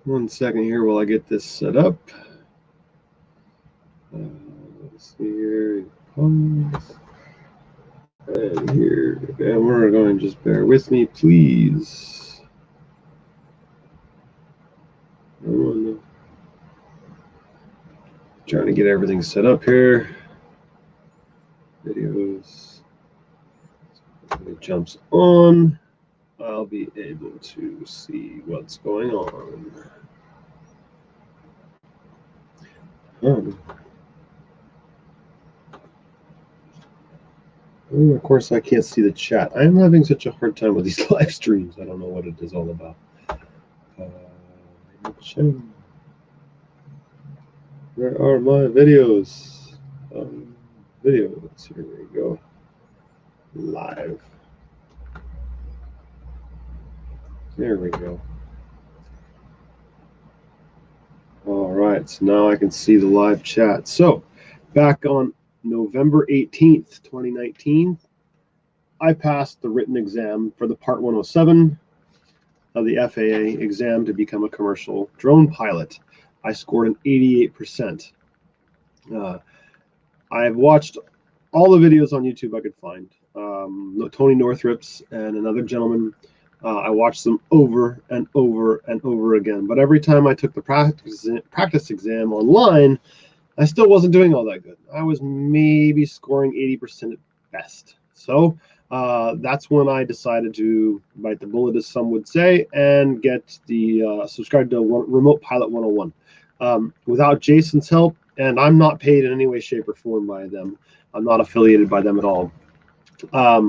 1 second here while I get this set up. Let's see here. Pause. And here. And we're going to just bear with me, please. Trying to get everything set up here. Videos. When it jumps on, I'll be able to see what's going on. Of course, I can't see the chat. I am having such a hard time with these live streams. I don't know what it is all about. Where are my videos? Videos. Here we go. Live. There we go. All right. So now I can see the live chat. So back on November 18th, 2019, I passed the written exam for the Part 107 of the FAA exam to become a commercial drone pilot. I scored an 88%. I've watched all the videos on YouTube I could find. Tony Northrup's and another gentleman. I watched them over and over and over again. But every time I took the practice exam online, I still wasn't doing all that good. I was maybe scoring 80% at best. So that's when I decided to bite the bullet, as some would say, and get the subscribe to Remote Pilot 101. Without Jason's help, and I'm not paid in any way, shape, or form by them. I'm not affiliated by them at all. I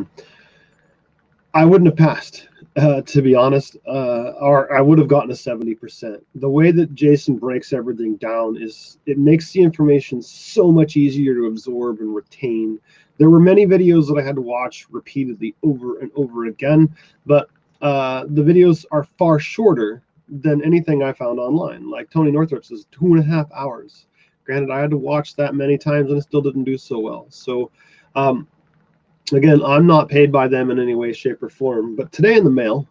wouldn't have passed, to be honest, or I would have gotten a 70%. The way that Jason breaks everything down is it makes the information so much easier to absorb and retain. There were many videos that I had to watch repeatedly over and over again, but the videos are far shorter than anything I found online. Like Tony Northrup's is 2.5 hours. Granted, I had to watch that many times and it still didn't do so well. So, again, I'm not paid by them in any way, shape, or form. But today in the mail,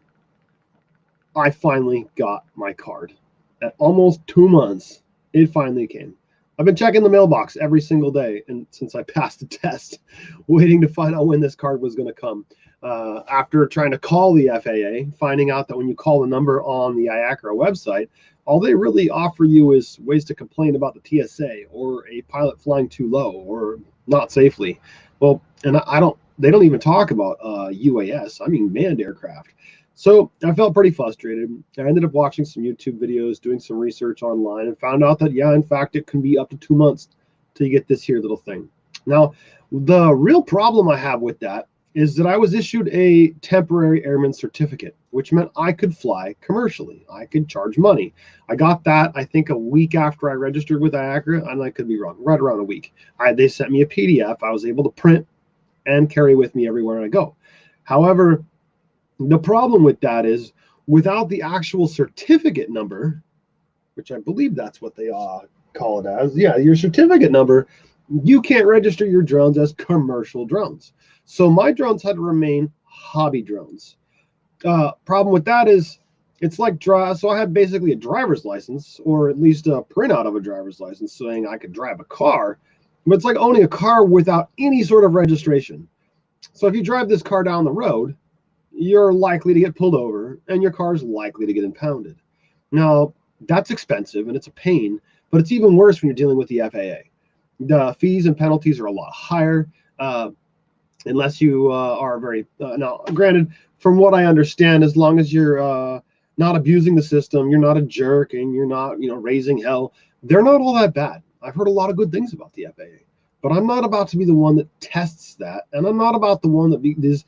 I finally got my card. At almost 2 months, it finally came. I've been checking the mailbox every single day and since I passed the test, waiting to find out when this card was going to come. After trying to call the FAA, finding out that when you call the number on the IACRA website, all they really offer you is ways to complain about the TSA or a pilot flying too low or not safely. Well, and they don't even talk about UAS. I mean, manned aircraft. So I felt pretty frustrated. I ended up watching some YouTube videos, doing some research online, and found out that, yeah, in fact, it can be up to 2 months till you get this here little thing. Now, the real problem I have with that is that I was issued a temporary airman certificate, which meant I could fly commercially. I could charge money. I got that, I think, a week after I registered with IACRA, and I could be wrong, right around a week. They sent me a PDF I was able to print and carry with me everywhere I go. However, the problem with that is without the actual certificate number, which I believe that's what they call it as. Yeah, your certificate number, you can't register your drones as commercial drones. So my drones had to remain hobby drones. Problem with that is it's like so I had basically a driver's license, or at least a printout of a driver's license saying I could drive a car, but it's like owning a car without any sort of registration. So if you drive this car down the road, you're likely to get pulled over and your car is likely to get impounded. Now, that's expensive and it's a pain, but it's even worse when you're dealing with the FAA. The fees and penalties are a lot higher, unless you are very now. Granted, from what I understand, as long as you're not abusing the system, you're not a jerk, and you're not raising hell, they're not all that bad. I've heard a lot of good things about the FAA, but I'm not about to be the one that tests that, and I'm not about the one that is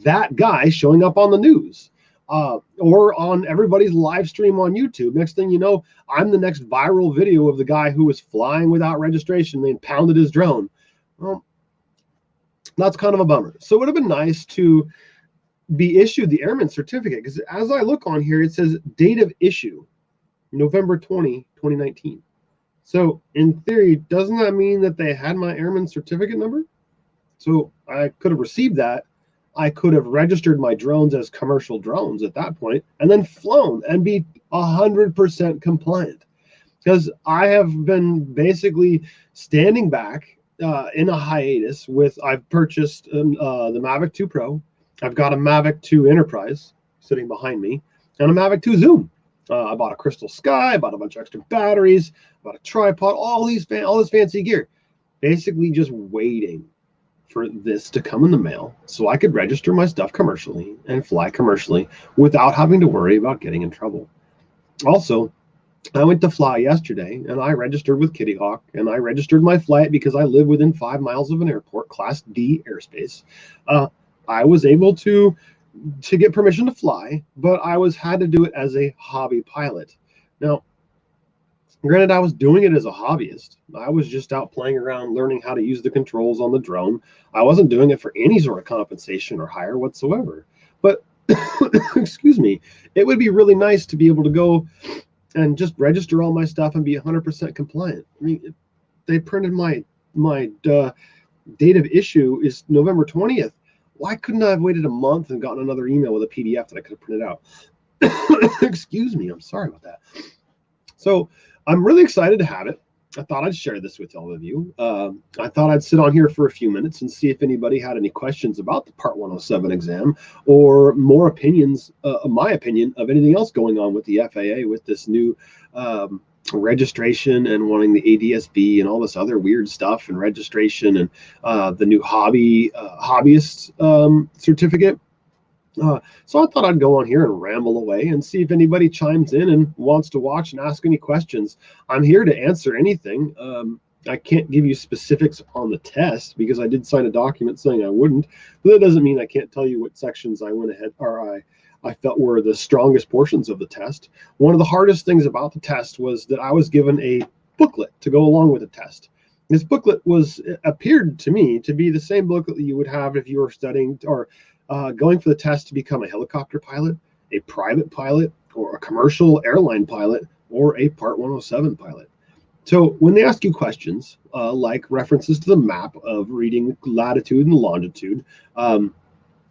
that guy showing up on the news. Or on everybody's live stream on YouTube. Next thing you know, I'm the next viral video of the guy who was flying without registration. They impounded his drone. Well, that's kind of a bummer. So it would have been nice to be issued the airman certificate, because as I look on here, it says date of issue, November 20, 2019. So in theory, doesn't that mean that they had my airman certificate number? So I could have received that I could have registered my drones as commercial drones at that point and then flown and be 100% compliant. Because I have been basically standing back in a hiatus I've purchased the Mavic 2 Pro. I've got a Mavic 2 Enterprise sitting behind me and a Mavic 2 Zoom. I bought a Crystal Sky, I bought a bunch of extra batteries, bought a tripod, all this fancy gear. Basically just waiting for this to come in the mail so I could register my stuff commercially and fly commercially without having to worry about getting in trouble. Also, I went to fly yesterday and I registered with Kitty Hawk and I registered my flight because I live within 5 miles of an airport, Class D airspace. I was able to get permission to fly, but I had to do it as a hobby pilot. Now, granted, I was doing it as a hobbyist. I was just out playing around, learning how to use the controls on the drone. I wasn't doing it for any sort of compensation or hire whatsoever. But, excuse me, it would be really nice to be able to go and just register all my stuff and be 100% compliant. I mean, they printed my date of issue is November 20th. Why couldn't I have waited a month and gotten another email with a PDF that I could have printed out? Excuse me, I'm sorry about that. So I'm really excited to have it. I thought I'd share this with all of you. I thought I'd sit on here for a few minutes and see if anybody had any questions about the Part 107 exam or more opinions, my opinion, of anything else going on with the FAA with this new registration and wanting the ADS-B and all this other weird stuff and registration and the new hobbyist certificate. So I thought I'd go on here and ramble away and see if anybody chimes in and wants to watch and ask any questions. I'm here to answer anything. I can't give you specifics on the test because I did sign a document saying I wouldn't, but that doesn't mean I can't tell you what sections I went ahead or I felt were the strongest portions of the test. One of the hardest things about the test was that I was given a booklet to go along with the test. This booklet appeared to me to be the same booklet that you would have if you were studying or going for the test to become a helicopter pilot, a private pilot, or a commercial airline pilot, or a Part 107 pilot. So when they ask you questions like references to the map of reading latitude and longitude,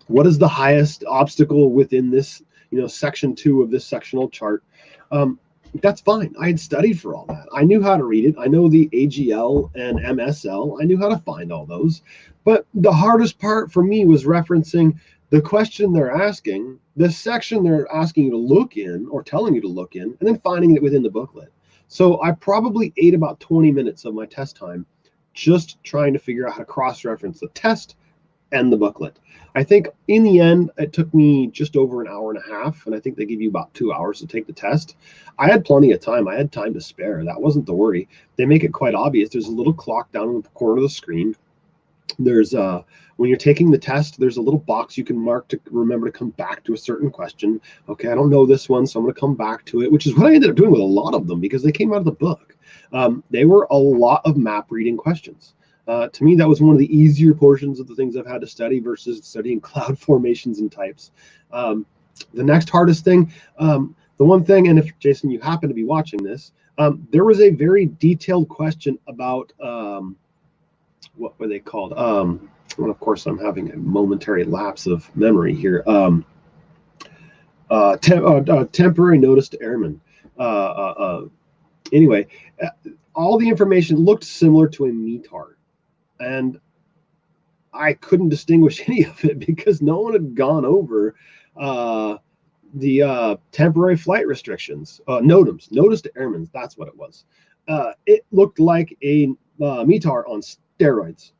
what is the highest obstacle within this, section 2 of this sectional chart? That's fine. I had studied for all that. I knew how to read it. I know the AGL and MSL. I knew how to find all those. But the hardest part for me was referencing the question they're asking, the section they're asking you to look in or telling you to look in, and then finding it within the booklet. So I probably ate about 20 minutes of my test time just trying to figure out how to cross-reference the test and the booklet. I think in the end, it took me just over an hour and a half, and I think they give you about 2 hours to take the test. I had plenty of time. I had time to spare. That wasn't the worry. They make it quite obvious. There's a little clock down in the corner of the screen. There's when you're taking the test, there's a little box you can mark to remember to come back to a certain question. Okay, I don't know this one, so I'm going to come back to it, which is what I ended up doing with a lot of them because they came out of the book. They were a lot of map reading questions. To me, that was one of the easier portions of the things I've had to study versus studying cloud formations and types. The next hardest thing, the one thing, and if Jason, you happen to be watching this, there was a very detailed question about what were they called? Well, of course, I'm having a momentary lapse of memory here. Temporary notice to airmen. Anyway, all the information looked similar to a METAR. And I couldn't distinguish any of it because no one had gone over the temporary flight restrictions, NOTAMs, notice to airmen. That's what it was. It looked like a METAR on steroids.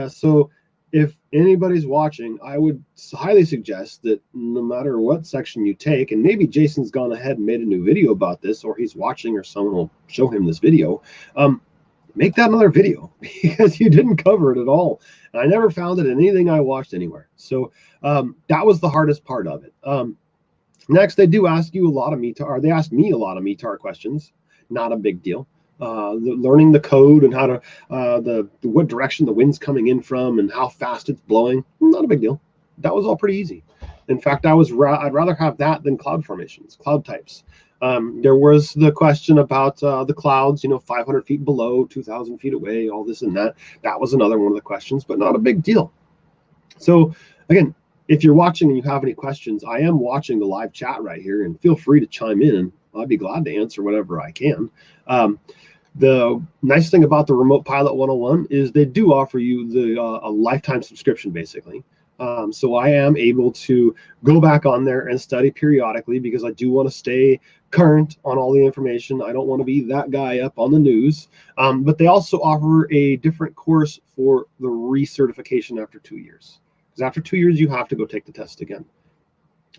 So if anybody's watching, I would highly suggest that no matter what section you take, and maybe Jason's gone ahead and made a new video about this, or he's watching, or someone will show him this video, make that another video because you didn't cover it at all. And I never found it in anything I watched anywhere. So that was the hardest part of it. Next, they do ask you a lot of METAR, or they asked me a lot of METAR questions. Not a big deal. Learning the code and how to what direction the wind's coming in from and how fast it's blowing, not a big deal. That was all pretty easy. In fact, I'd rather have that than cloud formations, cloud types. There was the question about the clouds, 500 feet below, 2,000 feet away, all this and that. That was another one of the questions, but not a big deal. So again, if you're watching and you have any questions, I am watching the live chat right here, and feel free to chime in, and I'd be glad to answer whatever I can. The nice thing about the Remote Pilot 101 is they do offer you the a lifetime subscription, basically. So I am able to go back on there and study periodically, because I do want to stay current on all the information. I don't want to be that guy up on the news. But they also offer a different course for the recertification after 2 years. Because after 2 years, you have to go take the test again.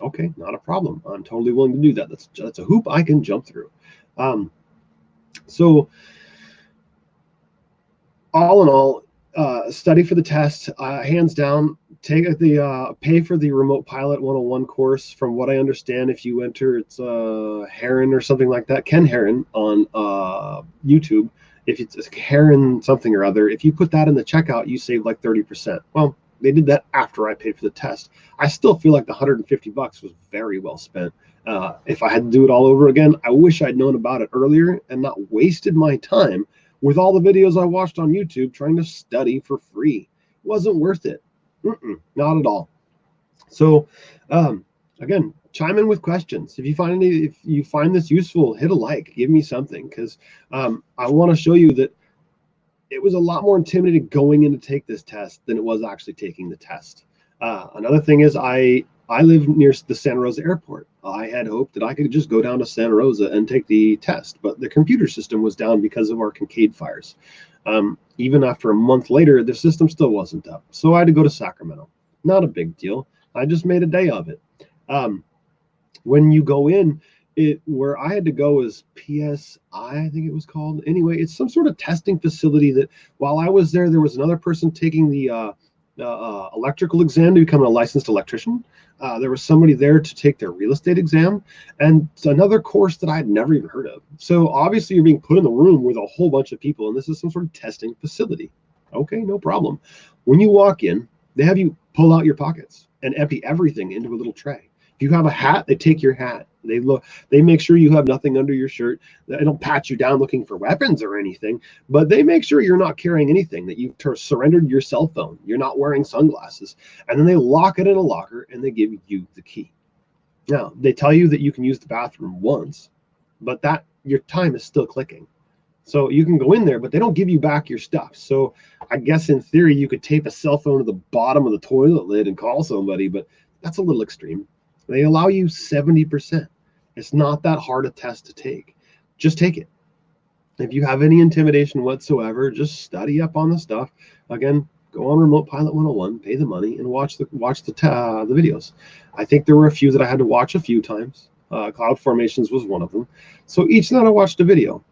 Okay, not a problem. I'm totally willing to do that. That's a hoop I can jump through. So all in all, study for the test, hands down. Take the pay for the Remote Pilot 101 course. From what I understand, if you enter, it's Heron or something like that, Ken Heron on YouTube. If it's Heron something or other, if you put that in the checkout, you save like 30%. Well, they did that after I paid for the test. I still feel like the $150 was very well spent. If I had to do it all over again, I wish I'd known about it earlier and not wasted my time with all the videos I watched on YouTube trying to study for free. It wasn't worth it. Not at all. So again, chime in with questions. If you find this useful, hit a like, give me something, because I want to show you that it was a lot more intimidating going in to take this test than it was actually taking the test. Another thing is I live near the Santa Rosa airport. I had hoped that I could just go down to Santa Rosa and take the test, but the computer system was down because of our Kincaid fires. Even after a month later, the system still wasn't up. So I had to go to Sacramento. Not a big deal. I just made a day of it. When you go in, where I had to go is PSI, I think it was called. Anyway, it's some sort of testing facility that while I was there was another person taking the electrical exam to become a licensed electrician. There was somebody there to take their real estate exam, and it's another course that I had never even heard of. So obviously you're being put in the room with a whole bunch of people, and this is some sort of testing facility. Okay, no problem. When you walk in, they have you pull out your pockets and empty everything into a little tray. If you have a hat, they take your hat. They make sure you have nothing under your shirt. They don't pat you down looking for weapons or anything, but they make sure you're not carrying anything, that you've surrendered your cell phone, you're not wearing sunglasses, and then they lock it in a locker and they give you the key. Now, they tell you that you can use the bathroom once, but that your time is still clicking. So you can go in there, but they don't give you back your stuff. So I guess in theory, you could tape a cell phone to the bottom of the toilet lid and call somebody, but that's a little extreme. They allow you 70%. It's not that hard a test to take. Just take it. If you have any intimidation whatsoever, just study up on the stuff. Again, go on Remote Pilot 101, pay the money, and watch the videos. I think there were a few that I had to watch a few times. Cloud Formations was one of them. So each night I watched a video,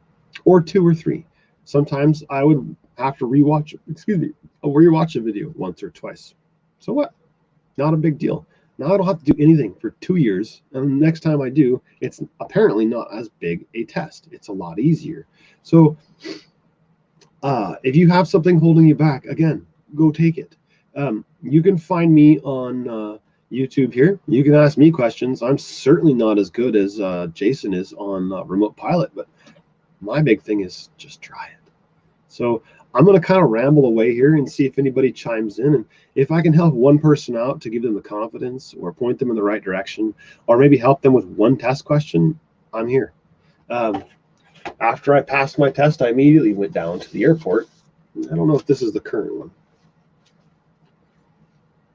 or 2 or 3. Sometimes I would have to rewatch a video once or twice. So what? Not a big deal. Now I don't have to do anything for 2 years, and the next time I do, it's apparently not as big a test. It's a lot easier. So if you have something holding you back, again, go take it. You can find me on YouTube here. You can ask me questions. I'm certainly not as good as Jason is on Remote Pilot, but my big thing is just try it. So I'm going to kind of ramble away here and see if anybody chimes in. And if I can help one person out to give them the confidence or point them in the right direction, or maybe help them with one test question, I'm here. After I passed my test, I immediately went down to the airport. I don't know if this is the current one.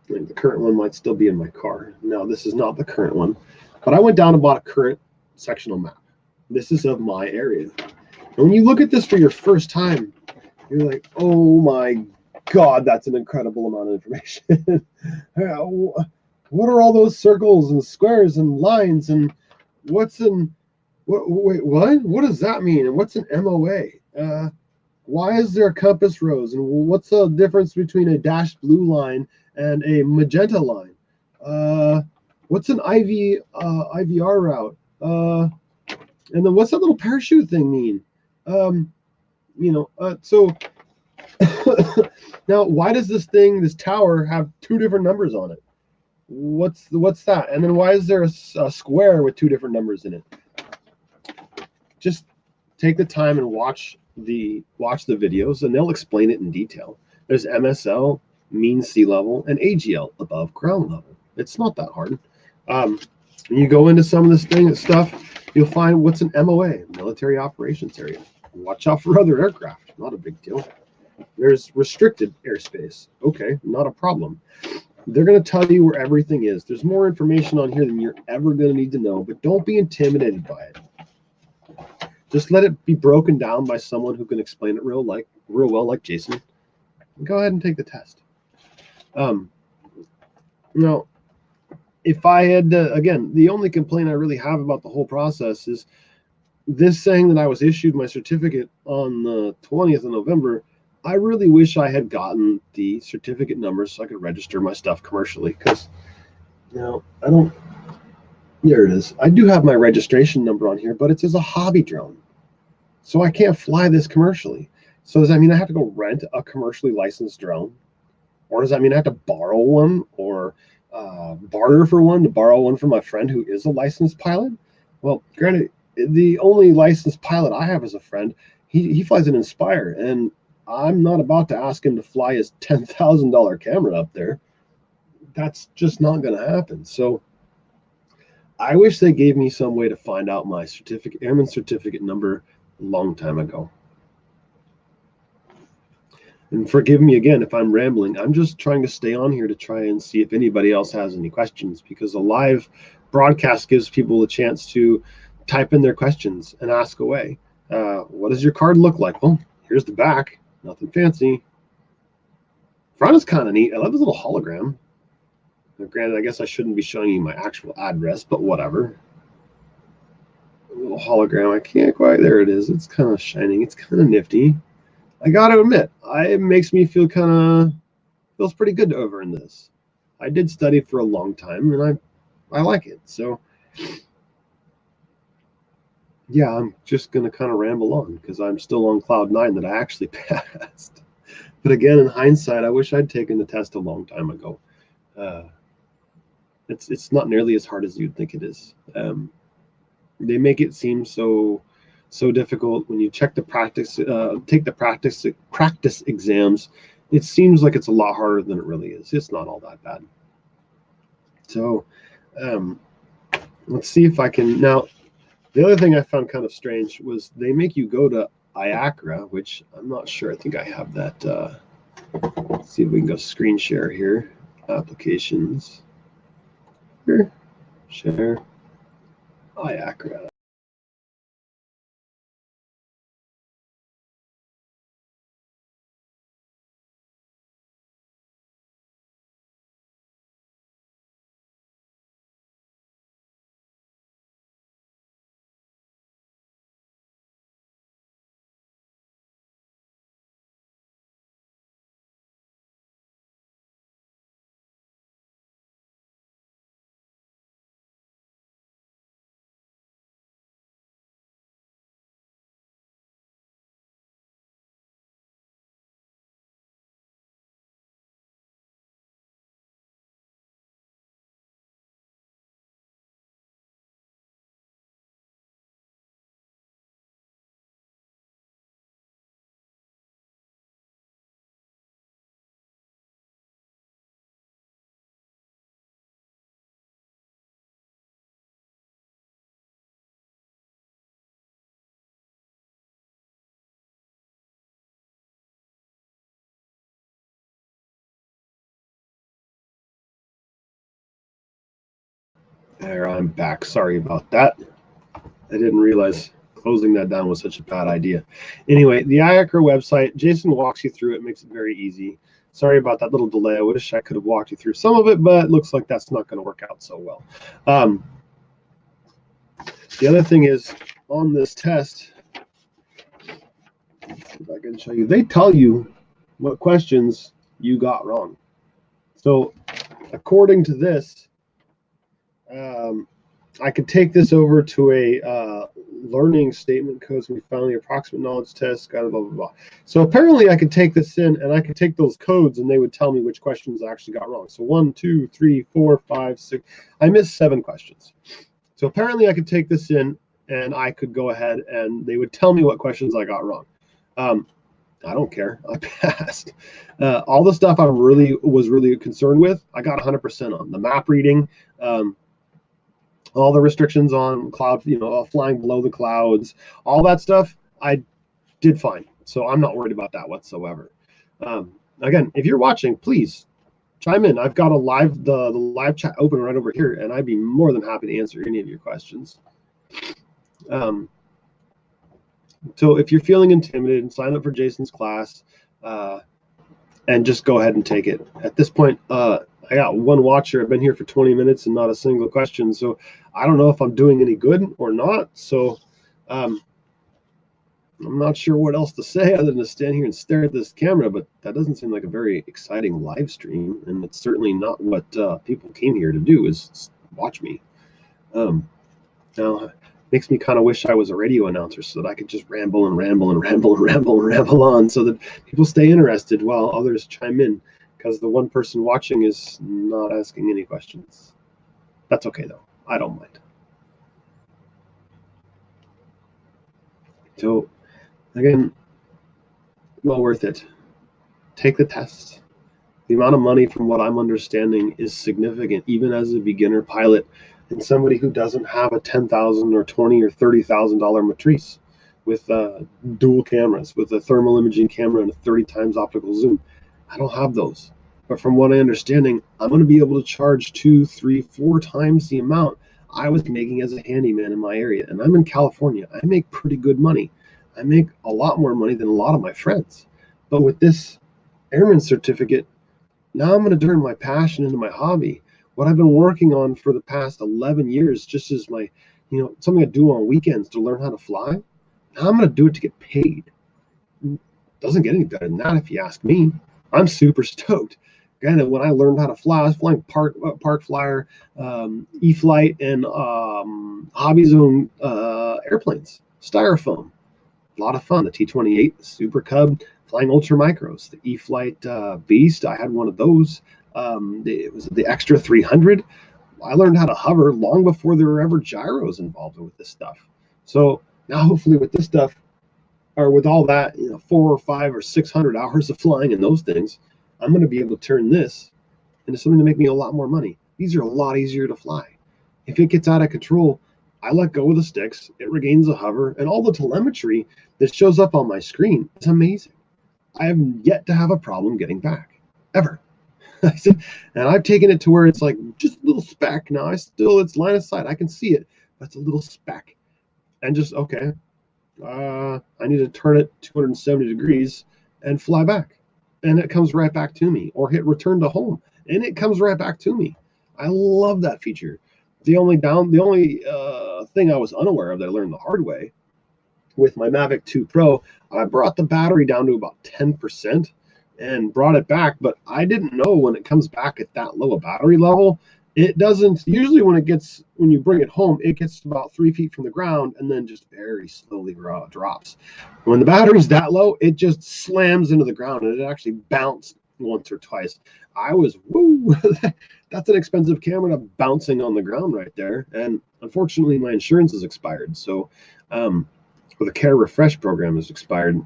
I think the current one might still be in my car. No, this is not the current one. But I went down and bought a current sectional map. This is of my area. And when you look at this for your first time, you're like, oh my God, that's an incredible amount of information. What are all those circles and squares and lines, and wait, what does that mean? And what's an MOA? Why is there compass rose? And what's the difference between a dashed blue line and a magenta line? What's an IVR route? And then what's that little parachute thing mean? So now why does this tower have 2 different numbers on it? What's that? And then why is there a square with 2 different numbers in it? Just take the time and watch the videos, and they'll explain it in detail. There's MSL, mean sea level, and AGL, above ground level. It's not that hard. When you go into some of this stuff, you'll find what's an MOA, military operations area. Watch out for other aircraft. Not a big deal. There's restricted airspace. Okay, not a problem. They're going to tell you where everything is. There's more information on here than you're ever going to need to know, but don't be intimidated by it. Just let it be broken down by someone who can explain it real well, like Jason. Go ahead and take the test. Now, if I had to, again, the only complaint I really have about the whole process is this saying that I was issued my certificate on the 20th of November. I really wish I had gotten the certificate number so I could register my stuff commercially, because, I don't. There it is. I do have my registration number on here, but it's as a hobby drone. So I can't fly this commercially. So does that mean I have to go rent a commercially licensed drone? Or does that mean I have to borrow one or barter for one, to borrow one from my friend who is a licensed pilot? Well, granted, the only licensed pilot I have as a friend, he flies an Inspire, and I'm not about to ask him to fly his $10,000 camera up there. That's just not going to happen. So I wish they gave me some way to find out my airman certificate number a long time ago. And forgive me again if I'm rambling. I'm just trying to stay on here to try and see if anybody else has any questions, because a live broadcast gives people a chance to type in their questions and ask away. What does your card look like? Well, here's the back. Nothing fancy. Front is kind of neat. I love this little hologram. Now, granted, I guess I shouldn't be showing you my actual address, but whatever. A little hologram. I can't quite. There it is. It's kind of shining. It's kind of nifty. I got to admit, it makes me feels pretty good over in this. I did study for a long time, and I like it. So, yeah, I'm just going to kind of ramble on because I'm still on cloud 9 that I actually passed. But again, in hindsight, I wish I'd taken the test a long time ago. It's not nearly as hard as you'd think it is. They make it seem so difficult. When you check the practice, take the practice exams, it seems like it's a lot harder than it really is. It's not all that bad. So let's see if I can. Now, the other thing I found kind of strange was they make you go to IACRA, which I'm not sure. I think I have that. Let's see if we can go screen share here. Applications. Here. Share. IACRA. There, I'm back. Sorry about that. I didn't realize closing that down was such a bad idea. Anyway, the IACRA website, Jason walks you through it, makes it very easy. Sorry about that little delay. I wish I could have walked you through some of it, but it looks like that's not going to work out so well. The other thing is, on this test, if I can show you, they tell you what questions you got wrong. So according to this, I could take this over to a learning statement codes. We found the approximate knowledge test, blah, blah, blah, blah. So apparently I could take this in and I could take those codes and they would tell me which questions I actually got wrong. So 1, 2, 3, 4, 5, 6. I missed 7 questions. So apparently I could take this in and I could go ahead and they would tell me what questions I got wrong. I don't care. I passed. All the stuff I was really concerned with, I got 100% on. The map reading, all the restrictions on cloud, flying below the clouds, all that stuff, I did fine. So I'm not worried about that whatsoever. Again, if you're watching, please chime in. I've got the live chat open right over here, and I'd be more than happy to answer any of your questions. So if you're feeling intimidated, sign up for Jason's class, and just go ahead and take it. At this point, I got one watcher. I've been here for 20 minutes and not a single question. So I don't know if I'm doing any good or not. So I'm not sure what else to say other than to stand here and stare at this camera, but that doesn't seem like a very exciting live stream. And it's certainly not what people came here to do, is watch me. Now, makes me kind of wish I was a radio announcer so that I could just ramble and ramble and ramble and ramble and ramble on so that people stay interested while others chime in, because the one person watching is not asking any questions. That's okay, though. I don't mind. So, again, well worth it. Take the test. The amount of money, from what I'm understanding, is significant, even as a beginner pilot and somebody who doesn't have a $10,000 or $20,000 or $30,000 Matrice with dual cameras, with a thermal imaging camera and a 30 times optical zoom. I don't have those. But from what I'm understanding, I'm going to be able to charge 2, 3, 4 times the amount I was making as a handyman in my area. And I'm in California. I make pretty good money. I make a lot more money than a lot of my friends. But with this airman certificate, now I'm going to turn my passion into my hobby. What I've been working on for the past 11 years, just as my, something I do on weekends to learn how to fly. Now I'm going to do it to get paid. Doesn't get any better than that, if you ask me. I'm super stoked. Again, when I learned how to fly, I was flying Park Flyer, E-Flight, and Hobby Zone airplanes, styrofoam. A lot of fun. The T-28, the Super Cub, flying ultra micros, the E-Flight Beast. I had one of those. It was the Extra 300. I learned how to hover long before there were ever gyros involved with this stuff. So now, hopefully, with this stuff, or with all that, 4 or 5 or 600 hours of flying in those things, I'm going to be able to turn this into something to make me a lot more money. These are a lot easier to fly. If it gets out of control, I let go of the sticks, it regains the hover, and all the telemetry that shows up on my screen is amazing. I have yet to have a problem getting back, ever. And I've taken it to where it's like just a little speck. Now it's line of sight. I can see it, but it's a little speck. And just, okay, I need to turn it 270 degrees and fly back. And it comes right back to me. Or hit return to home, and it comes right back to me. I love that feature. The only thing I was unaware of that I learned the hard way with my Mavic 2 Pro, I brought the battery down to about 10%. And brought it back, but I didn't know when it comes back at that low a battery level, it doesn't usually, when you bring it home, it gets about 3 feet from the ground and then just very slowly drops. When the battery's that low, it just slams into the ground, and it actually bounced once or twice. I was, woo, that's an expensive camera bouncing on the ground right there. And unfortunately, my insurance is expired. So, the Care Refresh program is expired.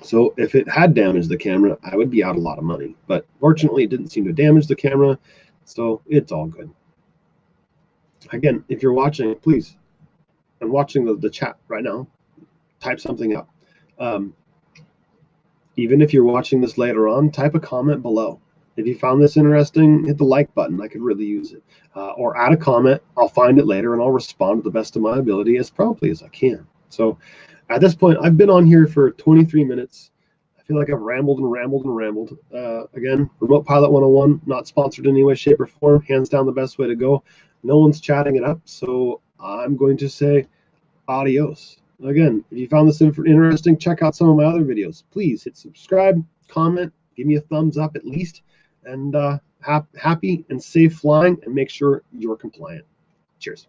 So if it had damaged the camera, I would be out a lot of money. But fortunately, it didn't seem to damage the camera, so it's all good. Again, if you're watching, please, I'm watching the chat right now, type something up. Even if you're watching this later on, type a comment below. If you found this interesting, hit the like button. I could really use it. Or add a comment. I'll find it later, and I'll respond to the best of my ability as promptly as I can. So at this point, I've been on here for 23 minutes. I feel like I've rambled and rambled and rambled. Again, Remote Pilot 101, not sponsored in any way, shape, or form. Hands down the best way to go. No one's chatting it up, so I'm going to say adios. Again, if you found this interesting, check out some of my other videos. Please hit subscribe, comment, give me a thumbs up at least, and happy and safe flying, and make sure you're compliant. Cheers.